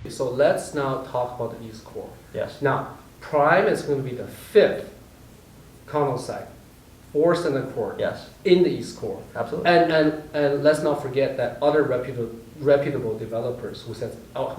So let's now talk about the East Core. Yes. Now, Prime is going to be the 5th condo site for CentreCourt Yes. in the East Core. Absolutely. And let's not forget that other reputable developers who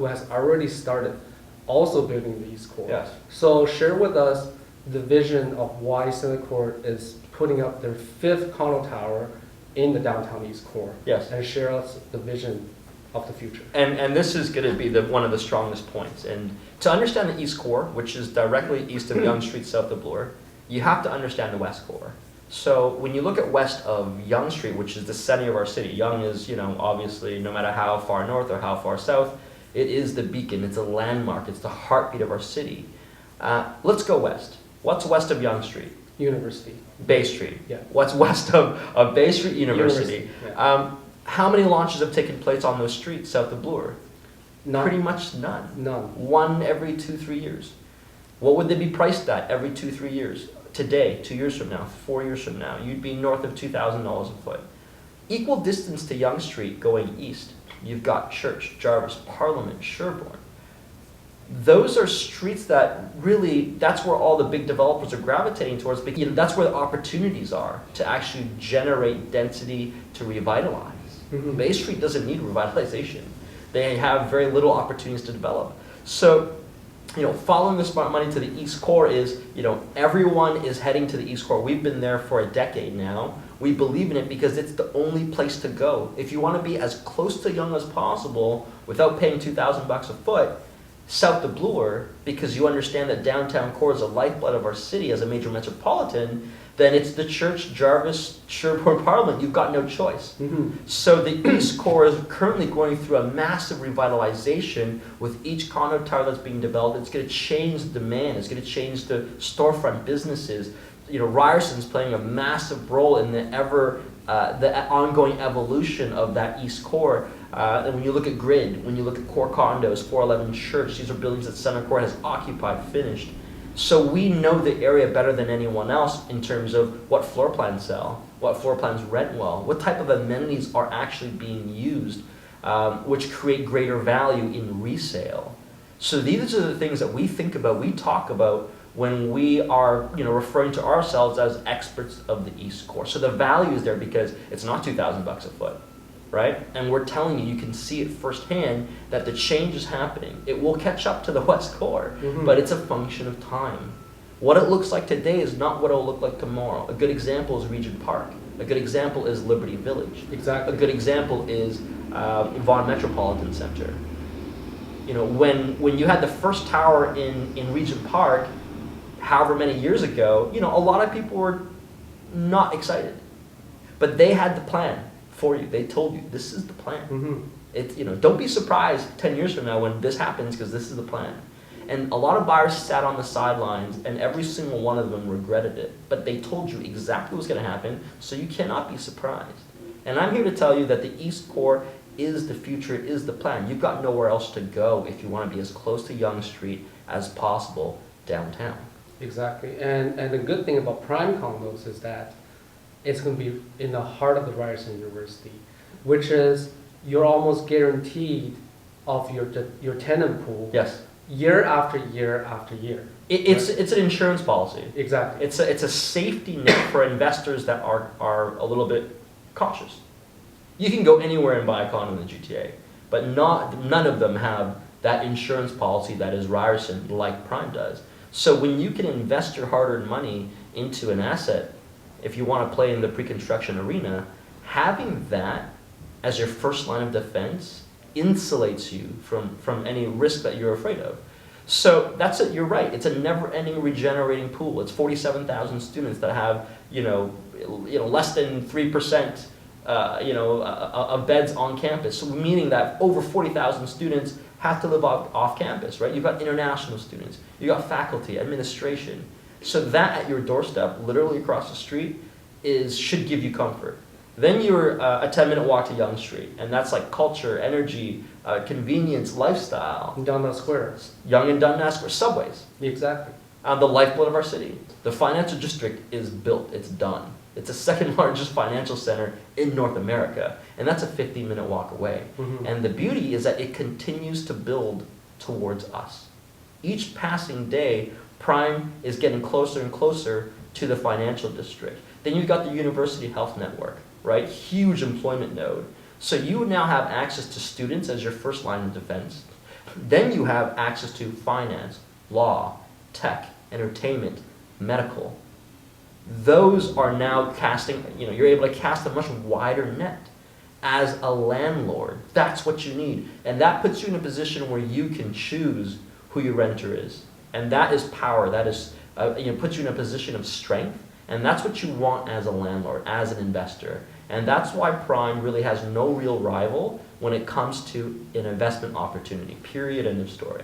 has already started also building the East Core. Yes. So share with us the vision of why CentreCourt is putting up their 5th condo tower in the downtown East Core. Yes. And share us the vision of the future. And this is going to be one of the strongest points. And to understand the East Core, which is directly east of Yonge Street, south of Bloor, you have to understand the West Core. So when you look at west of Yonge Street, which is the center of our city, Yonge is, obviously, no matter how far north or how far south, it is the beacon, it's a landmark, it's the heartbeat of our city. Let's go west. What's west of Yonge Street? University. Bay Street. Yeah. What's west of Bay Street? University. Yeah. How many launches have taken place on those streets south of Bloor? None. Pretty much none. None. One every 2-3 years. What would they be priced at every 2-3 years? Today, 2 years from now, 4 years from now, you'd be north of $2,000 a foot. Equal distance to Yonge Street going east, you've got Church, Jarvis, Parliament, Sherbourne. Those are streets that really, that's where all the big developers are gravitating towards, because that's where the opportunities are to actually generate density to revitalize. Mm-hmm. Bay Street doesn't need revitalization. They have very little opportunities to develop. So, following the smart money to the East Core is, everyone is heading to the East Core. We've been there for a decade now. We believe in it because it's the only place to go. If you want to be as close to Yonge as possible without paying $2,000 a foot, south of Bloor, because you understand that downtown core is the lifeblood of our city as a major metropolitan, then it's the Church, Jarvis, Sherbourne, Parliament. You've got no choice. Mm-hmm. So the East Core is currently going through a massive revitalization with each condo tower that's being developed. It's going to change the demand. It's going to change the storefront businesses. Ryerson's playing a massive role in the ongoing evolution of that East Core. And when you look at Grid, when you look at Core Condos, 411 Church, these are buildings that CentreCourt has occupied, finished. So we know the area better than anyone else in terms of what floor plans sell, what floor plans rent well, what type of amenities are actually being used, which create greater value in resale. So these are the things that we think about, we talk about when we are referring to ourselves as experts of the East Core. So the value is there because it's not $2,000 a foot. Right? And we're telling you can see it firsthand that the change is happening. It will catch up to the West Core, but it's a function of time. What it looks like today is not what it will look like tomorrow. A good example is Regent Park. A good example is Liberty Village. Exactly. A good example is Vaughan Metropolitan Center. When you had the first tower in Regent Park, however many years ago, a lot of people were not excited. But they had the plan for you. They told you this is the plan. Mm-hmm. Don't be surprised 10 years from now when this happens, because this is the plan. And a lot of buyers sat on the sidelines and every single one of them regretted it. But they told you exactly what's going to happen, so you cannot be surprised. And I'm here to tell you that the East Core is the future, it is the plan. You've got nowhere else to go if you want to be as close to Yonge Street as possible downtown. Exactly. And the good thing about Prime Condos is that it's going to be in the heart of the Ryerson University, which is you're almost guaranteed of your tenant pool. Yes. Year after year after year. It's an insurance policy. Exactly. It's a safety net for investors that are a little bit cautious. You can go anywhere and buy a condo in the GTA, but none of them have that insurance policy that is Ryerson like Prime does. So when you can invest your hard-earned money into an asset, if you want to play in the pre-construction arena, having that as your first line of defense insulates you from any risk that you're afraid of. So that's it. You're right. It's a never-ending regenerating pool. It's 47,000 students that have less than 3% of beds on campus. So meaning that over 40,000 students have to live off campus, right? You've got international students. You've got faculty, administration. So that at your doorstep, literally across the street, should give you comfort. Then you're a 10-minute walk to Yonge Street, and that's like culture, energy, convenience, lifestyle. Dundas Square. Yonge and Dundas Square, subways. Exactly. The lifeblood of our city. The financial district is built, it's done. It's the second largest financial center in North America, and that's a 15-minute walk away. Mm-hmm. And the beauty is that it continues to build towards us. Each passing day, Prime is getting closer and closer to the financial district. Then you've got the University Health Network, right? Huge employment node. So you now have access to students as your first line of defense. Then you have access to finance, law, tech, entertainment, medical. Those are now casting, you're able to cast a much wider net as a landlord. That's what you need. And that puts you in a position where you can choose who your renter is. And that is power. That is, puts you in a position of strength. And that's what you want as a landlord, as an investor. And that's why Prime really has no real rival when it comes to an investment opportunity. Period. End of story.